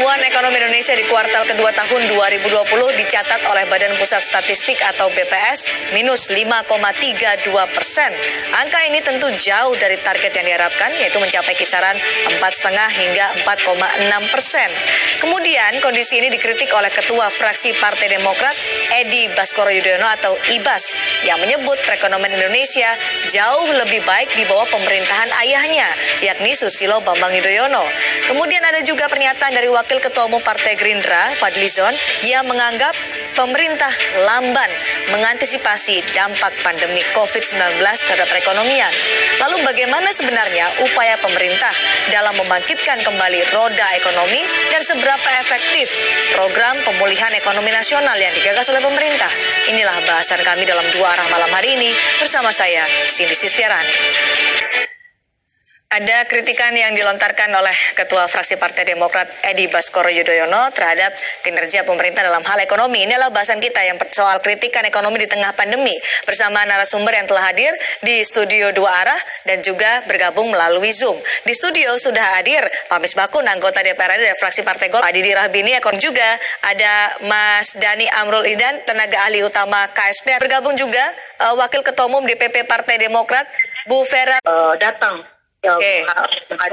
Pertumbuhan ekonomi Indonesia di kuartal kedua tahun 2020 dicatat oleh Badan Pusat Statistik atau BPS minus 5,32%. Angka ini tentu jauh dari target yang diharapkan, yaitu mencapai kisaran 4,5 hingga 4,6%. Kemudian kondisi ini dikritik oleh Ketua Fraksi Partai Demokrat Edi Baskoro Yudhoyono atau IBAS yang menyebut perekonomian Indonesia jauh lebih baik di bawah pemerintahan ayahnya, yakni Susilo Bambang Yudhoyono. Kemudian ada juga pernyataan dari Wakil Ketua Umum Partai Gerindra Fadlizon yang menganggap pemerintah lamban mengantisipasi dampak pandemi COVID-19 terhadap perekonomian. Lalu bagaimana sebenarnya upaya pemerintah dalam membangkitkan kembali roda ekonomi dan seberapa efektif program pemulihan ekonomi nasional yang digagas oleh pemerintah? Inilah bahasan kami dalam Dua Arah malam hari ini bersama saya, Cindy Sistiarani. Ada kritikan yang dilontarkan oleh Ketua Fraksi Partai Demokrat Edi Baskoro Yudhoyono terhadap kinerja pemerintah dalam hal ekonomi. Inilah bahasan kita yang soal kritikan ekonomi di tengah pandemi bersama narasumber yang telah hadir di studio Dua Arah dan juga bergabung melalui Zoom. Di studio sudah hadir Pak Misbakun, anggota DPR RI dari fraksi Partai Golkar, Pak Didi Rahbini, ekonom juga ada Mas Dhani Amrul Ihdan, tenaga ahli utama KSP. Bergabung juga Wakil Ketua Umum DPP Partai Demokrat Bu Vera datang. Oke.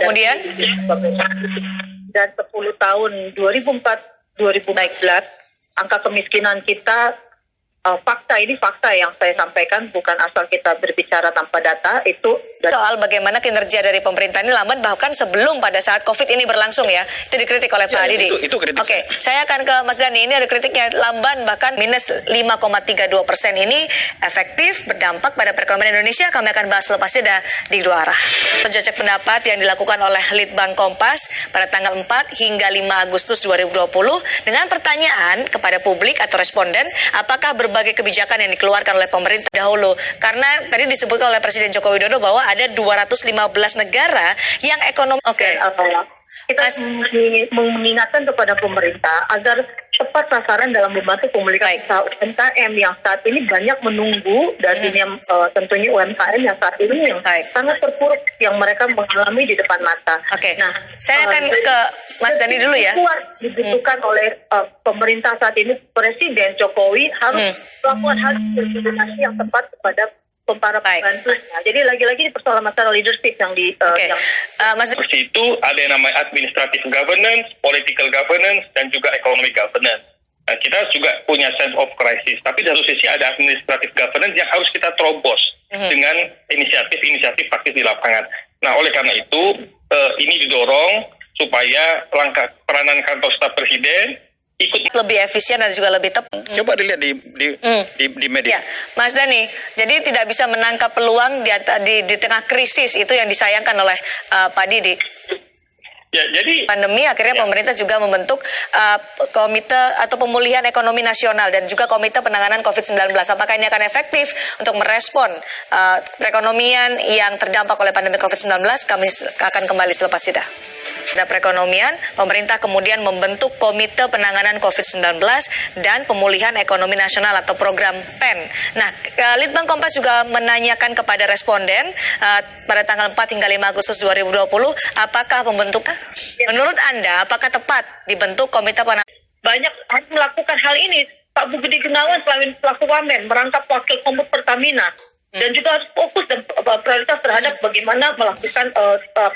Kemudian dan 10 tahun 2004-2014 angka kemiskinan kita fakta yang saya sampaikan, bukan asal kita berbicara tanpa data. Itu soal bagaimana kinerja dari pemerintah ini lambat bahkan sebelum pada saat COVID ini berlangsung ya. Itu dikritik oleh Pak Didi. Itu kritik. Oke, saya akan ke Mas Dhani. Ini ada kritiknya lamban bahkan minus 5,32% ini efektif berdampak pada perekonomian Indonesia. Kami akan bahas lepas jeda di Dua Arah. Penjajak pendapat yang dilakukan oleh Litbang Kompas pada tanggal 4 hingga 5 Agustus 2020 dengan pertanyaan kepada publik atau responden, apakah berbagai kebijakan yang dikeluarkan oleh pemerintah dahulu, karena tadi disebutkan oleh Presiden Joko Widodo bahwa ada 215 negara yang ekonomi. Kita mengingatkan kepada pemerintah agar tepat sasaran dalam membantu pemulihan usaha UMKM yang saat ini banyak menunggu, dan tentunya UMKM yang saat ini yang sangat terpuruk yang mereka mengalami di depan mata. Nah, saya akan ke Mas Dhani dulu ya. Dibutuhkan oleh pemerintah saat ini, Presiden Jokowi harus melakukan hal koordinasi yang tepat kepada para pembantunya. Jadi lagi-lagi persoalan masalah leadership yang Mas itu ada yang namanya administrative governance, political governance, dan juga economic governance. Nah, kita juga punya sense of crisis, tapi di satu sisi ada administrative governance yang harus kita terobos dengan inisiatif-inisiatif praktis di lapangan. Nah, oleh karena itu ini didorong supaya peranan kantor staf presiden ikut lebih efisien dan juga lebih tepat. Coba dilihat di media. Ya, Mas Dhani, jadi tidak bisa menangkap peluang di tengah krisis, itu yang disayangkan oleh Pak Didi. Ya, jadi pandemi akhirnya pemerintah juga membentuk komite atau pemulihan ekonomi nasional dan juga komite penanganan COVID-19. Apakah ini akan efektif untuk merespon perekonomian yang terdampak oleh pandemi COVID-19? Kami akan kembali selepas jeda. Pada perekonomian, pemerintah kemudian membentuk Komite Penanganan COVID-19 dan Pemulihan Ekonomi Nasional atau program PEN. Nah, Litbang Kompas juga menanyakan kepada responden pada tanggal 4 hingga 5 Agustus 2020, apakah pembentukan, menurut Anda, apakah tepat dibentuk Komite Penanganan? Banyak harus melakukan hal ini. Pak Budi Gunawan selaku Wamen merangkap Wakil Komut Pertamina. Dan juga harus fokus dan prioritas terhadap bagaimana melakukan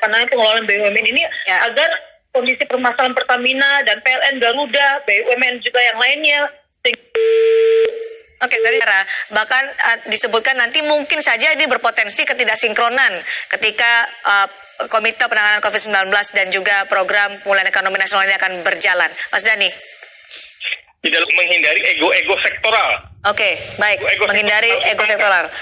pengelolaan BUMN ini agar kondisi permasalahan Pertamina dan PLN, Garuda, BUMN juga yang lainnya. Oke, tadi bahkan disebutkan nanti mungkin saja ini berpotensi ketidaksinkronan ketika Komite Penanganan COVID-19 dan juga program pemulihan ekonomi nasional ini akan berjalan. Mas Dhani. Tidak menghindari ego-ego sektoral. Oke, baik. Menghindari ego sektoral.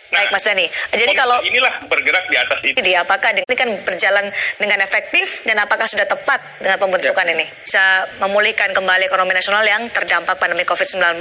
Baik, Mas Dhani. Jadi kalau inilah bergerak di atas itu. Apakah ini kan berjalan dengan efektif dan apakah sudah tepat dengan pembentukan ini? Bisa memulihkan kembali ekonomi nasional yang terdampak pandemi COVID-19.